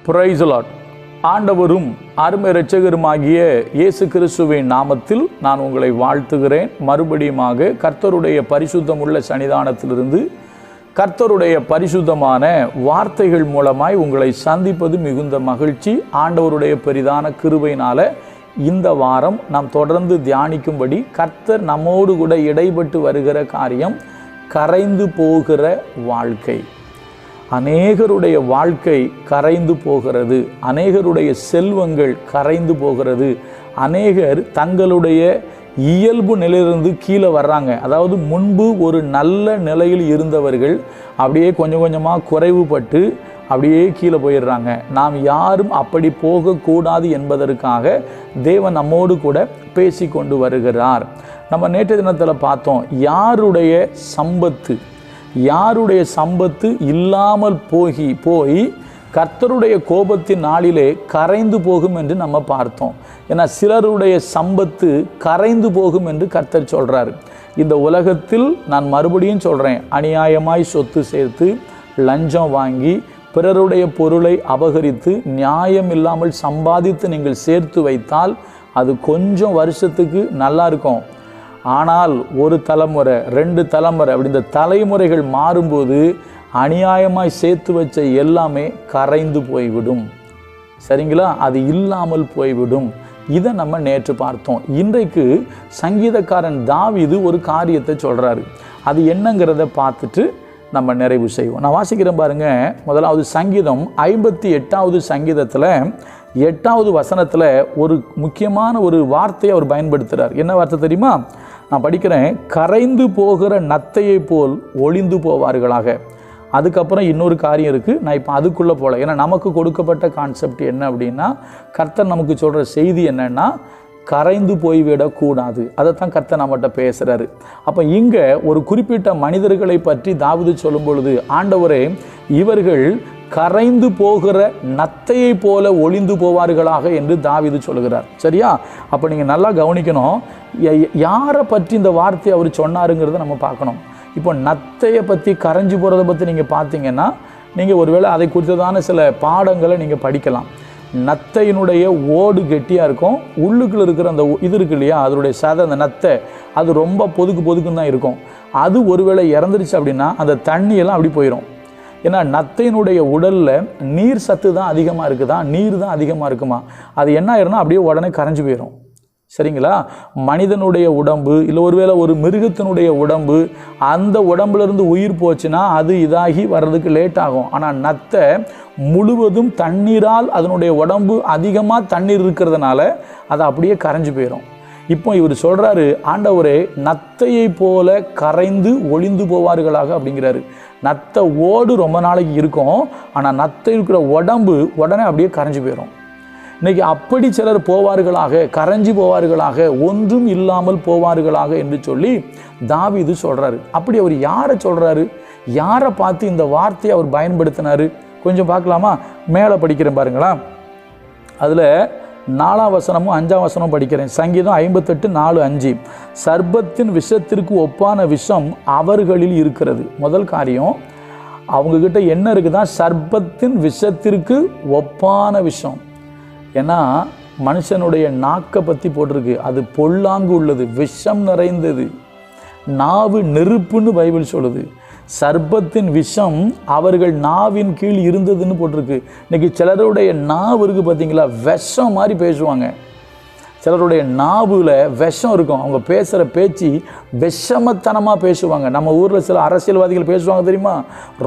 Praise the Lord. ஆண்டவரும் அருமை இரட்சகருமாகிய இயேசு கிறிஸ்துவின் நாமத்தில் நான் உங்களை வாழ்த்துகிறேன். மறுபடியுமாக கர்த்தருடைய பரிசுத்தமுள்ள சன்னிதானத்திலிருந்து கர்த்தருடைய பரிசுத்தமான வார்த்தைகள் மூலமாய் உங்களை சந்திப்பது மிகுந்த மகிழ்ச்சி. ஆண்டவருடைய பெரிதான கிருபையினால இந்த வாரம் நாம் தொடர்ந்து தியானிக்கும்படி கர்த்தர் நம்மோடு கூட இடைப்பட்டு வருகிற காரியம் கரைந்து போகிற வாழ்க்கை. அநேகருடைய வாழ்க்கை கரைந்து போகிறது, அநேகருடைய செல்வங்கள் கரைந்து போகிறது, அநேகர் தங்களுடைய இயல்பு நிலையிலிருந்து கீழே வர்றாங்க. அதாவது முன்பு ஒரு நல்ல நிலையில் இருந்தவர்கள் அப்படியே கொஞ்சம் கொஞ்சமாக குறைவுபட்டு அப்படியே கீழே போயிடுறாங்க. நாம் யாரும் அப்படி போகக்கூடாது என்பதற்காக தேவன் நம்மோடு கூட பேசி கொண்டு வருகிறார். நம்ம நேற்று தினத்தில் பார்த்தோம், யாருடைய சம்பத்து இல்லாமல் போய் கர்த்தருடைய கோபத்தின் நாளிலே கரைந்து போகும் என்று நம்ம பார்த்தோம். ஏன்னா சிலருடைய சம்பத்து கரைந்து போகும் என்று கர்த்தர் சொல்கிறார். இந்த உலகத்தில் நான் மறுபடியும் சொல்கிறேன், அநியாயமாய் சொத்து சேர்த்து லஞ்சம் வாங்கி பிறருடைய பொருளை அபகரித்து நியாயம் இல்லாமல் சம்பாதித்து நீங்கள் சேர்த்து வைத்தால் அது கொஞ்சம் வருஷத்துக்கு நல்லா இருக்கும். ஆனால் ஒரு தலைமுறை 2 தலைமுறை அப்படி இந்த தலைமுறைகள் மாறும்போது அநியாயமாய் சேர்த்து வச்ச எல்லாமே கரைந்து போய்விடும். சரிங்களா? அது இல்லாமல் போய்விடும். இதை நம்ம நேற்று பார்த்தோம். இன்றைக்கு சங்கீதக்காரன் தாவீது ஒரு காரியத்தை சொல்கிறாரு. அது என்னங்கிறத பார்த்துட்டு நம்ம நிறைவு செய்வோம். நான் வாசிக்கிறேன் பாருங்க. முதலாவது சங்கீதம் 58வது சங்கீதத்தில் 8வது வசனத்தில் ஒரு முக்கியமான ஒரு வார்த்தையை அவர் பயன்படுத்துகிறார். என்ன வார்த்தை தெரியுமா? நான் படிக்கிறேன். கரைந்து போகிற நத்தையை போல் ஒளிந்து போவார்களாக. அதுக்கப்புறம் இன்னொரு காரியம் இருக்குது, நான் இப்போ அதுக்குள்ளே போகல. ஏன்னா நமக்கு கொடுக்கப்பட்ட கான்செப்ட் என்ன அப்படின்னா, கர்த்தர் நமக்கு சொல்கிற செய்தி என்னென்னா கரைந்து போய்விடக்கூடாது. அதைத்தான் கர்த்தர் நம்மகிட்ட பேசுகிறாரு. அப்போ இங்கே ஒரு குறிப்பிட்ட மனிதர்களை பற்றி தாவீது சொல்லும் பொழுது, ஆண்டவரே இவர்கள் கரைந்து போகிற நத்தையை போல ஒளிந்து போவார்களாக என்று தாவீது சொல்கிறார். சரியா? அப்போ நீங்கள் நல்லா கவனிக்கணும், யாரை பற்றி இந்த வார்த்தையை அவர் சொன்னாருங்கிறத நம்ம பார்க்கணும். இப்போ நத்தையை பற்றி கரைஞ்சு போகிறத பற்றி நீங்கள் பார்த்தீங்கன்னா நீங்கள் ஒருவேளை அதை குறித்ததான சில பாடங்களை நீங்கள் படிக்கலாம். நத்தையினுடைய ஓடு கெட்டியாக இருக்கும், உள்ளுக்குள்ள இருக்கிற அந்த இது இருக்கு இல்லையா, அதனுடைய சதை, அந்த நத்தை அது ரொம்ப பொதுக்குன்னு தான் இருக்கும். அது ஒருவேளை இறந்துருச்சு அப்படின்னா அந்த தண்ணியெல்லாம் அப்படி போயிடும். ஏன்னா நத்தையினுடைய உடலில் நீர் சத்து தான் அதிகமாக இருக்குதா, நீர் தான் அதிகமாக இருக்குமா, அது என்ன ஆயிரும்னா அப்படியே உடனே கரைஞ்சி போயிடும். சரிங்களா? மனிதனுடைய உடம்பு இல்லை ஒருவேளை ஒரு மிருகத்தினுடைய உடம்பு, அந்த உடம்புலேருந்து உயிர் போச்சுன்னா அது இதாகி வர்றதுக்கு லேட் ஆகும். ஆனால் நத்தை முழுவதும் தண்ணீரால் அதனுடைய உடம்பு அதிகமாக தண்ணீர் இருக்கிறதுனால அது அப்படியே கரைஞ்சி போயிடும். இப்போ இவர் சொல்கிறாரு, ஆண்டவரே நத்தையை போல கரைந்து ஒளிந்து போவார்களாக அப்படிங்கிறாரு. நத்தை ஓடு ரொம்ப நாளைக்கு இருக்கும், ஆனால் நத்தை இருக்கிற உடம்பு உடனே அப்படியே கரைஞ்சி போயிடும். இன்றைக்கி அப்படி சிலர் போவார்களாக, கரைஞ்சி போவார்களாக, ஒன்றும் இல்லாமல் போவார்களாக என்று சொல்லி தாவீது சொல்கிறாரு. அப்படி அவர் யாரை சொல்கிறாரு, யாரை பார்த்து இந்த வார்த்தையை அவர் பயன்படுத்தினார் கொஞ்சம் பார்க்கலாமா? மேலே படிக்கிறேன் பாருங்களா. அதில் 4ஆம் வசனமும் 5ஆம் வசனமும் படிக்கிறேன். சங்கீதம் 58:4-5. சர்ப்பத்தின் விஷத்திற்கு ஒப்பான விஷம் அவர்களில் இருக்கிறது. முதல் காரியம், அவங்கக்கிட்ட என்ன இருக்குதான், சர்ப்பத்தின் விஷத்திற்கு ஒப்பான விஷம். ஏன்னா மனுஷனுடைய நாக்கை பற்றி போட்டிருக்கு, அது பொல்லாங்கு உள்ளது, விஷம் நிறைந்தது, நாவு நெருப்புன்னு பைபிள் சொல்லுது. சர்ப்பத்தின் விஷம் அவர்கள் நாவின் கீழ் இருந்ததுன்னு போட்டிருக்கு. இன்றைக்கி சிலருடைய நாவு இருக்குது பார்த்தீங்களா, விஷம் மாதிரி பேசுவாங்க. சிலருடைய நாவில் விஷம் இருக்கும், அவங்க பேசுகிற பேச்சு விஷமத்தனமாக பேசுவாங்க. நம்ம ஊரில் சில அரசியல்வாதிகள் பேசுவாங்க தெரியுமா,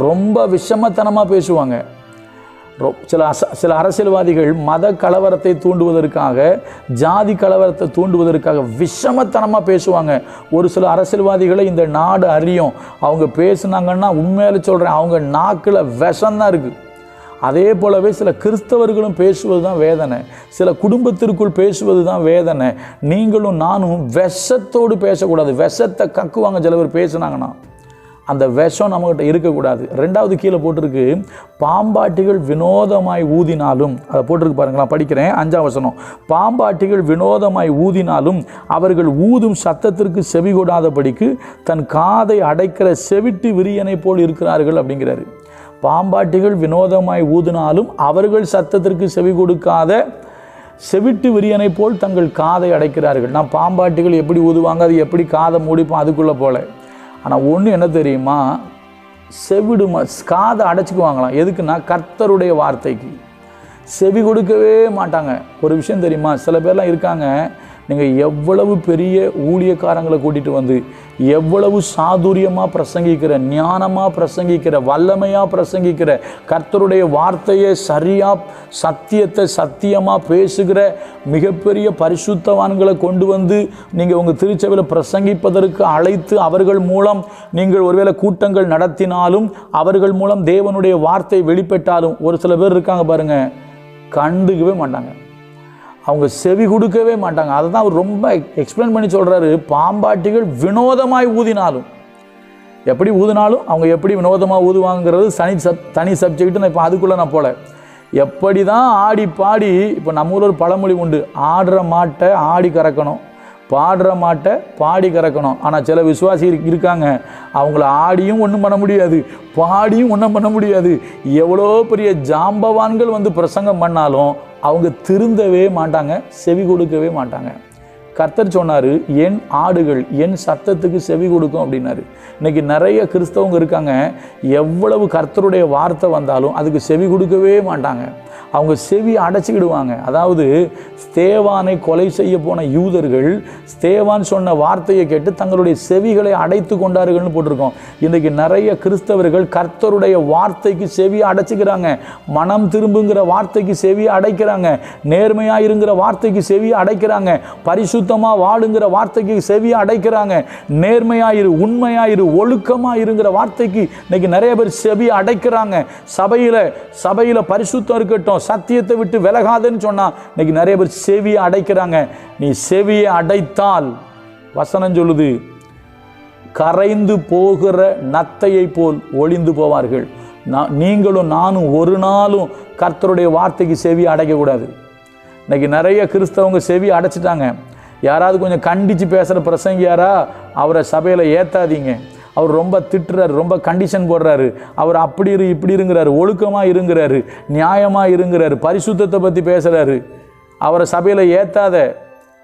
ரொம்ப விஷமத்தனமாக பேசுவாங்க. சில அரசியல்வாதிகள் மத கலவரத்தை தூண்டுவதற்காக, ஜாதி கலவரத்தை தூண்டுவதற்காக விஷமத்தனமாக பேசுவாங்க. ஒரு சில அரசியல்வாதிகளை இந்த நாடு அறியும். அவங்க பேசுனாங்கன்னா உண்மையில சொல்கிறேன், அவங்க நாக்கில் விஷம்தான் இருக்குது. அதே போலவே சில கிறிஸ்தவர்களும் பேசுவது தான் வேதனை, சில குடும்பத்திற்குள் பேசுவது தான் வேதனை. நீங்களும் நானும் விஷத்தோடு பேசக்கூடாது. விஷத்தை கக்குவாங்க சில பேர் பேசுனாங்கன்னா. அந்த விஷம் நம்மகிட்ட இருக்கக்கூடாது. 2வது கீழே போட்டிருக்கு, பாம்பாட்டிகள் வினோதமாய் ஊதினாலும், அதை போட்டிருக்கு பாருங்களா, படிக்கிறேன் 5ஆம் வசனம். பாம்பாட்டிகள் வினோதமாய் ஊதினாலும் அவர்கள் ஊதும் சத்தத்திற்கு செவி கொடாதபடிக்கு தன் காதை அடைக்கிற செவிட்டு விரியனை போல் இருக்கிறார்கள் அப்படிங்கிறாரு. பாம்பாட்டிகள் வினோதமாய் ஊதினாலும் அவர்கள் சத்தத்திற்கு செவி கொடுக்காத செவிட்டு விரியனை போல் தங்கள் காதை அடைக்கிறார்கள். நான் பாம்பாட்டிகள் எப்படி ஊதுவாங்க, அது எப்படி காதை மூடிப்போம், அதுக்குள்ளே போல. ஆனால் ஒன்று என்ன தெரியுமா, காதை அடைச்சிக்குவாங்களாம். எதுக்குன்னா கர்த்தருடைய வார்த்தைக்கு செவி கொடுக்கவே மாட்டாங்க. ஒரு விஷயம் தெரியுமா, சில பேர்லாம் இருக்காங்க, நீங்கள் எவ்வளவு பெரிய ஊழியக்காரங்களை கூட்டிகிட்டு வந்து எவ்வளவு சாதுரியமாக பிரசங்கிக்கிற, ஞானமாக பிரசங்கிக்கிற, வல்லமையாக பிரசங்கிக்கிற, கர்த்தருடைய வார்த்தையை சரியாக சத்தியத்தை சத்தியமாக பேசுகிற மிகப்பெரிய பரிசுத்தவான்களை கொண்டு வந்து நீங்கள் உங்கள் திருச்சபையில் பிரசங்கிப்பதற்கு அழைத்து அவர்கள் மூலம் நீங்கள் ஒருவேளை கூட்டங்கள் நடத்தினாலும் அவர்கள் மூலம் தேவனுடைய வார்த்தை வெளிப்பட்டாலும் ஒரு சில பேர் இருக்காங்க பாருங்கள், கண்டுக்கவே மாட்டாங்க, அவங்க செவி கொடுக்கவே மாட்டாங்க. அதை தான் அவர் ரொம்ப எக்ஸ்பிளைன் பண்ணி சொல்கிறாரு. பாம்பாட்டிகள் வினோதமாய் ஊதினாலும், எப்படி ஊதினாலும் அவங்க எப்படி வினோதமாக ஊதுவாங்கிறது தனி சப்ஜெக்ட். நான் இப்போ அதுக்குள்ளே நான் போல, எப்படி தான் ஆடி பாடி, இப்போ நம்ம ஊரில் ஒரு பழமொழி உண்டு, ஆடுற மாட்டை ஆடி கறக்கணும், பாடுற மாட்டை பாடி கறக்கணும். ஆனால் சில விசுவாசி இருக்காங்க, அவங்கள ஆடியும் ஒன்றும் பண்ண முடியாது, பாடியும் ஒன்றும் பண்ண முடியாது. எவ்வளோ பெரிய ஜாம்பவான்கள் வந்து பிரசங்கம் பண்ணாலும் அவங்க திருந்தவே மாட்டாங்க, செவி கொடுக்கவே மாட்டாங்க. கர்த்தர் சொன்னார், என் ஆடுகள் என் சத்தத்துக்கு செவி கொடுக்கும் அப்படின்னாரு. இன்றைக்கி நிறைய கிறிஸ்தவங்க இருக்காங்க, எவ்வளவு கர்த்தருடைய வார்த்தை வந்தாலும் அதுக்கு செவி கொடுக்கவே மாட்டாங்க, அவங்க செவி அடைச்சிக்கிடுவாங்க. அதாவது ஸ்தேவானை கொலை செய்ய போன யூதர்கள் ஸ்தேவான் சொன்ன வார்த்தையை கேட்டு தங்களுடைய செவிகளை அடைத்து கொண்டார்கள்னு போட்டிருக்கோம். இன்றைக்கி நிறைய கிறிஸ்தவர்கள் கர்த்தருடைய வார்த்தைக்கு செவி அடைச்சிக்கிறாங்க, மனம் திரும்புங்கிற வார்த்தைக்கு செவி அடைக்கிறாங்க, நேர்மையாக இருங்கிற வார்த்தைக்கு செவி அடைக்கிறாங்க, பரிசுத்தமாக வாழுங்கிற வார்த்தைக்கு செவி அடைக்கிறாங்க, நேர்மையாயிரு, உண்மையாயிரு, ஒழுக்கமாக இருங்கிற வார்த்தைக்கு இன்னைக்கு நிறைய பேர் செவி அடைக்கிறாங்க. சபையில் பரிசுத்தம் இருக்கட்டும், சத்தியத்தை விட்டு விலகாதுன்னு சொன்னா இன்னைக்கு நிறைய பேர் செவியை அடைக்கிறாங்க. நீ செவியை அடைத்தால் வசனம் சொல்லுது, கரைந்து போகிற நத்தையை போல் ஒளிந்து போவார்கள். நீங்களும் நானும் ஒரு நாளும் கர்த்தருடைய வார்த்தைக்கு செவியை அடைக்கக்கூடாது. இன்னைக்கு நிறைய கிறிஸ்தவங்க செவி அடைச்சிட்டாங்க. யாராவது கொஞ்சம் கண்டித்து பேசுகிற பிரசங்கியாரா, அவரை சபையில் ஏற்றாதீங்க, அவர் ரொம்ப திட்டுறாரு, ரொம்ப கண்டிஷன் போடுறாரு, அவர் அப்படி இப்படி இருங்கிறாரு, ஒழுக்கமாக இருங்கிறாரு, நியாயமாக இருங்கிறாரு, பரிசுத்தத்தை பற்றி பேசுகிறாரு, அவரை சபையில் ஏற்றாத.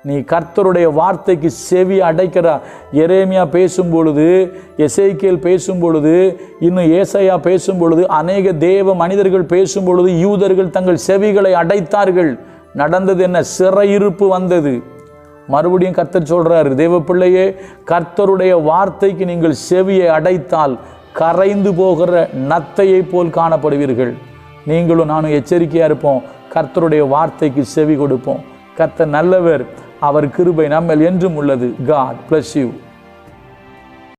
நீ கர்த்தருடைய வார்த்தைக்கு செவி அடைக்கிறா. எரேமியா பேசும் பொழுது, எசேக்கியேல் பேசும் பொழுது, இன்னும் ஏசாயா பேசும் பொழுது, அநேக தேவ மனிதர்கள் பேசும் பொழுது யூதர்கள் தங்கள் செவிகளை அடைத்தார்கள். நடந்தது என்ன? சிறையிருப்பு வந்தது. மறுபடியும் கர்த்தர் சொல்றாரு, தேவ பிள்ளையே, கர்த்தருடைய வார்த்தைக்கு நீங்கள் செவியை அடைத்தால் கரைந்து போகிற நத்தையை போல் காணப்படுவீர்கள். நீங்களும் நானும் எச்சரிக்கையா இருப்போம், கர்த்தருடைய வார்த்தைக்கு செவி கொடுப்போம். கர்த்தர் நல்லவர், அவர் கிருபை நம்மேல் என்றும் உள்ளது. God bless you.